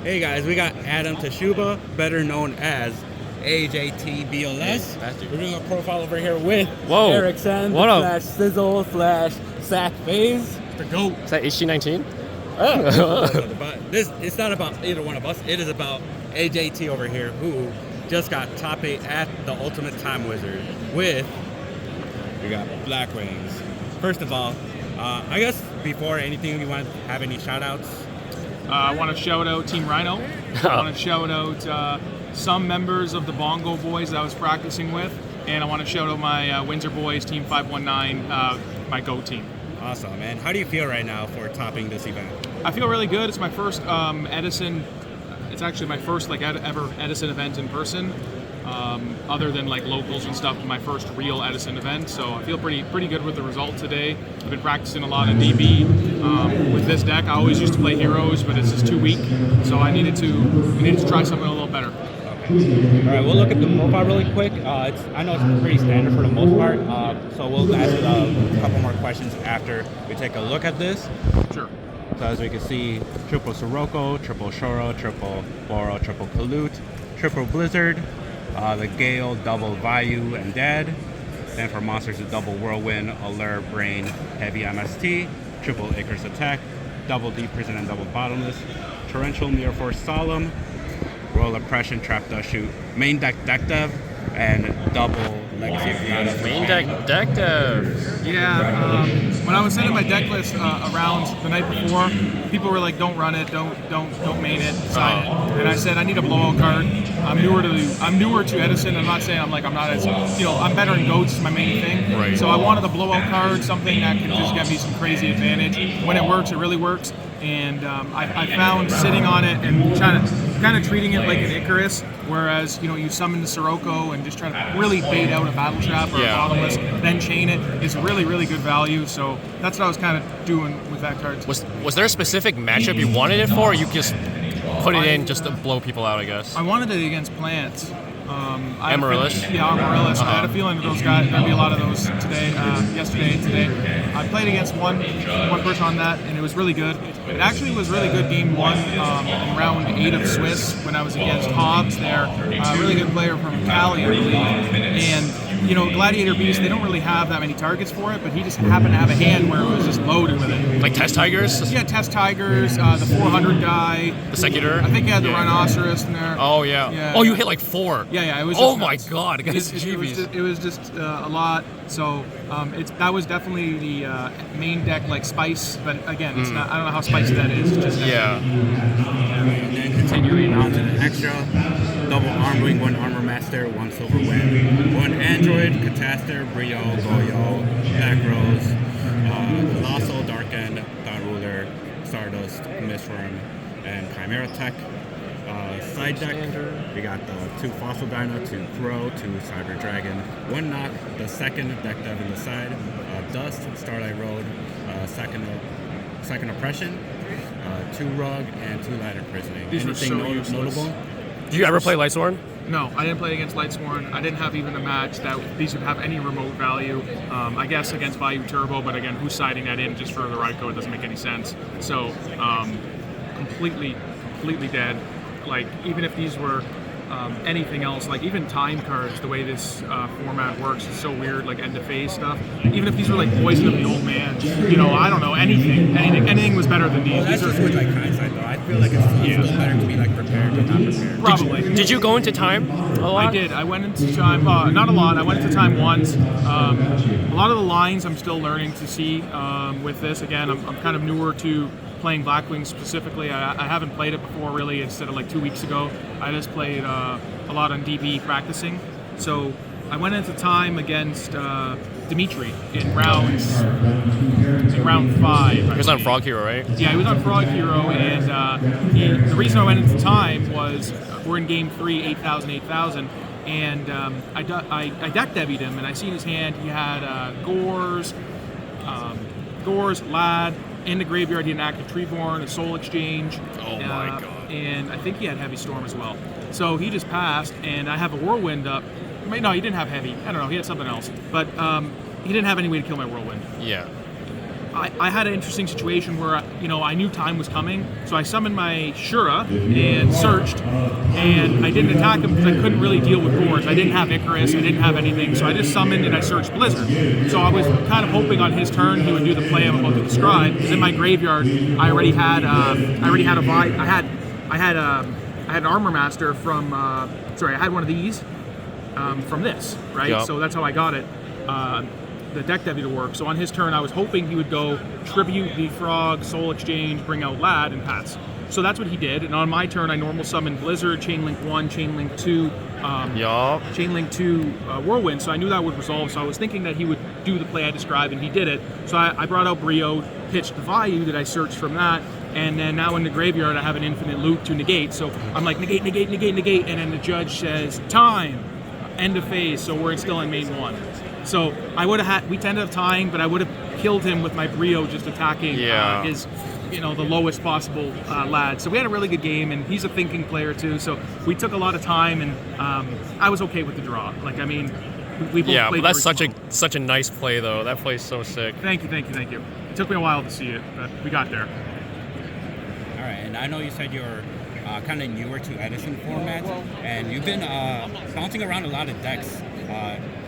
Hey guys, we got Adam Tashuba, better known as AJTBLS. We're doing a profile over here with Erickson / Sizzle / Sack Phase. The GOAT. Is that HG19? But it's not about either one of us. It is about AJT over here, who just got top 8 at the Ultimate Time Wizard with, we got Blackwings. First of all, I guess before anything, you want to have any shout outs? I want to shout out Team Rhino. I want to shout out some members of the Bongo Boys that I was practicing with. And I want to shout out my Windsor Boys, Team 519, my GO team. Awesome, man. How do you feel right now for topping this event? I feel really good. It's my first Edison. It's actually my first ever Edison event in person. Other than like locals and stuff, my first real Edison event. So I feel pretty good with the result today. I've been practicing a lot in DB. With this deck, I always used to play Heroes, but it's just too weak. So we needed to try something a little better. Okay. All right, we'll look at the profile really quick. I know it's pretty standard for the most part. So we'll ask a couple more questions after we take a look at this. Sure. So as we can see, triple Sirocco, triple Shoro, triple Boro, triple Kalute, triple Blizzard, the Gale, double Vayu and Dad. Then for monsters, a double Whirlwind, Allure, Brain, Heavy MST, triple Icarus Attack, double Deep Prison and double Bottomless, Torrential, Mirror Force Solemn, Royal Oppression, Trap Dust Shoot, main deck Dev, and double Legacy of Rihanna. Main deck Dev. Yeah, when I was sending my deck list around the night before, people were like, "Don't run it, don't main it, sign it." And I said, "I need a blowout card. I'm newer to Edison. I'm not saying I'm not as I'm better in goats. Is my main thing. Right. So I wanted a blowout card, something that can just get me some crazy advantage. When it works, it really works. And I found sitting on it and kind of treating it like an Icarus, whereas you summon the Sirocco and just try to really bait out a battle trap or a bottomless, then chain it is really good value. So that's what I was kind of doing with that card. Was there a specific matchup you wanted it for, or you just put it in just to blow people out, I guess? I wanted it against plants. Amaryllis? Amaryllis. I had a feeling that those guys, there'd be a lot of those today, yesterday and today. I played against one person on that, and it was really good. It actually was really good game 1 in round 8 of Swiss when I was against Hobbs there. A really good player from Cali, I believe. And Gladiator Beast, they don't really have that many targets for it, but he just happened to have a hand where it was just loaded with it. Like Test Tigers? Yeah, Test Tigers, the 400 guy. The Secutor? I think he had the Rhinoceros in there. Oh, yeah. Oh, you hit like 4. Yeah, it was just nuts. My God, guys, it was just a lot. So that was definitely the main deck, like Spice, but again, it's not. I don't know how spicy that is. It's just And then continuing on to the extra, double Armwing, 1 Armor Master, 1 Silver Wind, 1 Android, Cataster, Brio, Goyo, Black Rose, Colossal, Dark End, Dawn Ruler, Stardust, Mistworm, and Chimera Tech. Side deck, we got the 2 Fossil Dino, 2 Crow, 2 Cyber Dragon, 1 Knock, the second deck dev in the side, Dust, Starlight Road, second Oppression, 2 Rug, and 2 Light Imprisoning. Anything notable? Do you ever play Lightsworn? No, I didn't play against Lightsworn. I didn't have even a match that these would have any remote value. I guess against Vayu Turbo, but again, who's siding that in just for the right code doesn't make any sense. So completely dead. Like, even if these were anything else, like even time cards, the way this format works is so weird, like end of phase stuff. Even if these were like Poison of the Old Man, I don't know, anything was better than these. Well, that's just with like hindsight though. I feel like it's still better to be like prepared than not prepared. Probably. Did you go into time a lot? I did. I went into time, not a lot. I went into time once. A lot of the lines I'm still learning to see with this. Again, I'm kind of newer to playing Blackwings specifically. I haven't played it before really. Instead of like 2 weeks ago, I just played a lot on DB practicing. So I went into time against Dimitri in round 5. He was on Frog Hero, right? Yeah, he was on Frog Hero, and the reason I went into time was we're in game 3, 8,000, and I deck debied him, and I seen his hand. He had Gores, Lad. In the graveyard, he had an active Treeborn, a Soul Exchange. Oh my God. And I think he had Heavy Storm as well. So he just passed, and I have a Whirlwind up. No, he didn't have Heavy. I don't know, he had something else. But he didn't have any way to kill my Whirlwind. Yeah. I had an interesting situation where, I knew time was coming, so I summoned my Shura and searched, and I didn't attack him because I couldn't really deal with Gores. I didn't have Icarus, I didn't have anything, so I just summoned and I searched Blizzard. So I was kind of hoping on his turn he would do the play I'm about to describe, because in my graveyard I already had an Armor Master from, I had one of these from this, right? Yep. So that's how I got it. The deck Debbie to work. So on his turn, I was hoping he would go Tribute, Defrog, Soul Exchange, bring out Lad, and pass. So that's what he did. And on my turn, I normal summoned Blizzard, Chainlink 1, Chainlink 2, Chainlink 2, Whirlwind. So I knew that would resolve. So I was thinking that he would do the play I described, and he did it. So I brought out Brio, pitched the Vayu that I searched from that, and then now in the graveyard, I have an infinite loop to negate. So I'm like, negate, negate, negate, negate, and then the judge says, time, end of phase. So we're still in main 1. So I would have we ended up tying, but I would have killed him with my Brio just attacking his, the lowest possible lad. So we had a really good game, and he's a thinking player too. So we took a lot of time, and I was okay with the draw. We both played. But that's very such a nice play though. That play's so sick. Thank you. It took me a while to see it, but we got there. All right, and I know you said you're kind of newer to Edison format, and you've been bouncing around a lot of decks.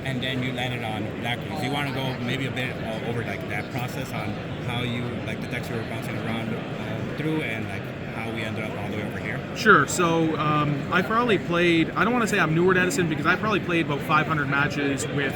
And then you landed on Blackwings. You want to go maybe a bit over that process on how you the decks you were bouncing around through, and how we ended up all the way over here? Sure. So I probably played. I don't want to say I'm newer to Edison because I probably played about 500 matches with,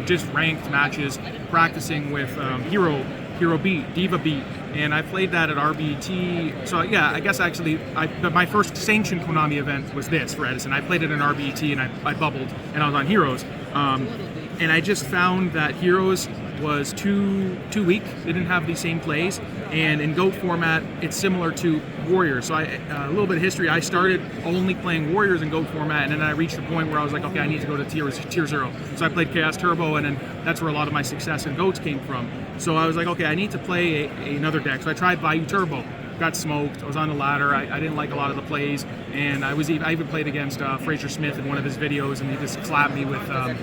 just ranked matches, practicing with Hero Beat, Diva Beat, and I played that at RBT. So yeah, I guess actually, my first sanctioned Konami event was this for Edison. I played it in RBT and I bubbled, and I was on Heroes. And I just found that Heroes was too weak. They didn't have the same plays, and in GOAT format, it's similar to Warriors. So a little bit of history. I started only playing Warriors in GOAT format, and then I reached the point where I was like, okay, I need to go to tier 0. So I played Chaos Turbo, and then that's where a lot of my success in GOATs came from. So I was like, okay, I need to play another deck. So I tried Vayu Turbo. Got smoked. I was on the ladder. I didn't like a lot of the plays, and I even played against Fraser Smith in one of his videos, and he just clapped me with I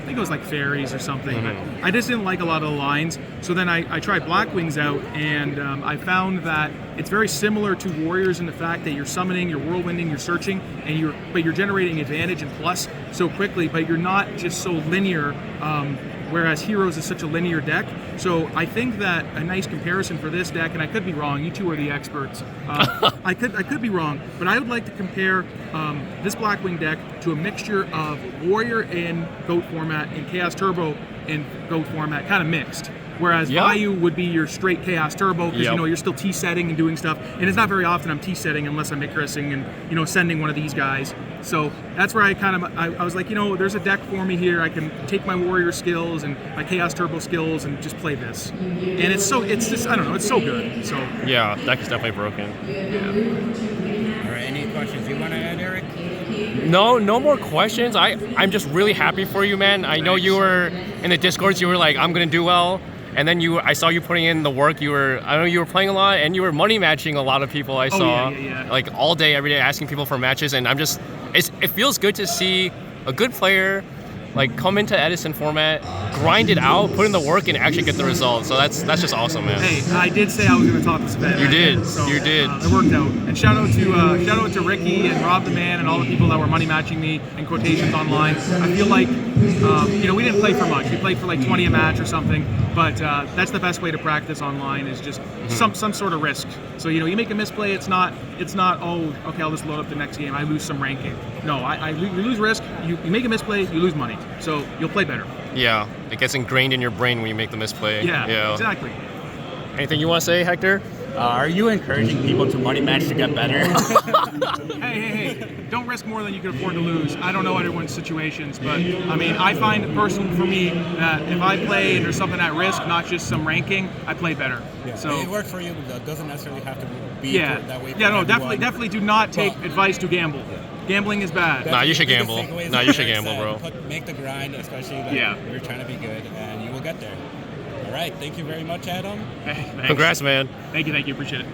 think it was like fairies or something. But I just didn't like a lot of the lines. So then I tried Blackwings out, and I found that it's very similar to Warriors in the fact that you're summoning, you're whirlwinding, you're searching, and you're generating advantage and plus so quickly, but you're not just so linear. Whereas Heroes is such a linear deck. So I think that a nice comparison for this deck, and I could be wrong, you two are the experts. I could be wrong, but I would like to compare this Blackwing deck to a mixture of Warrior in GOAT format and Chaos Turbo in GOAT format, kind of mixed. Whereas Vayu would be your straight Chaos Turbo because you're still T-setting and doing stuff, and it's not very often I'm T-setting unless I'm Icarusing and sending one of these guys. So that's where I was like, there's a deck for me here. I can take my Warrior skills and my Chaos Turbo skills and just play this. And it's just I don't know, it's so good. So yeah, deck is definitely broken. Yeah. All right, any questions you want to add, Eric? No more questions. I'm just really happy for you, man. I know you were in the Discords. You were like, I'm gonna do well. And then I saw you putting in the work. You were playing a lot, and you were money matching a lot of people. I saw, like all day, every day, asking people for matches. And it feels good to see a good player like come into Edison format, grind it out, put in the work, and actually get the results. So that's just awesome, man. Hey, I did say I was going to talk this event. You did. So, you did. It worked out. And shout out to Ricky and Rob the Man and all the people that were money matching me in quotations online. I feel like we didn't play for much. We played for like 20 a match or something. But that's the best way to practice online is just some sort of risk. So you make a misplay. It's not oh okay, I'll just load up the next game. I lose some ranking. No, you lose risk. You make a misplay, you lose money. So you'll play better. Yeah, it gets ingrained in your brain when you make the misplay. Yeah. Exactly. Anything you want to say, Hector? Are you encouraging people to money match to get better? Hey, don't risk more than you can afford to lose. I don't know everyone's situations, but I mean, I find personally for me that if I play and there's something at risk, not just some ranking, I play better. Yeah. So it works for you, but it doesn't necessarily have to be that way. Yeah, no, definitely do not take advice to gamble. Gambling is bad. Nah, you should gamble. Nah, you should gamble, bro. Make the grind, especially you're trying to be good, and you will get there. All right, thank you very much, Adam. Hey, congrats, man. Thank you, appreciate it.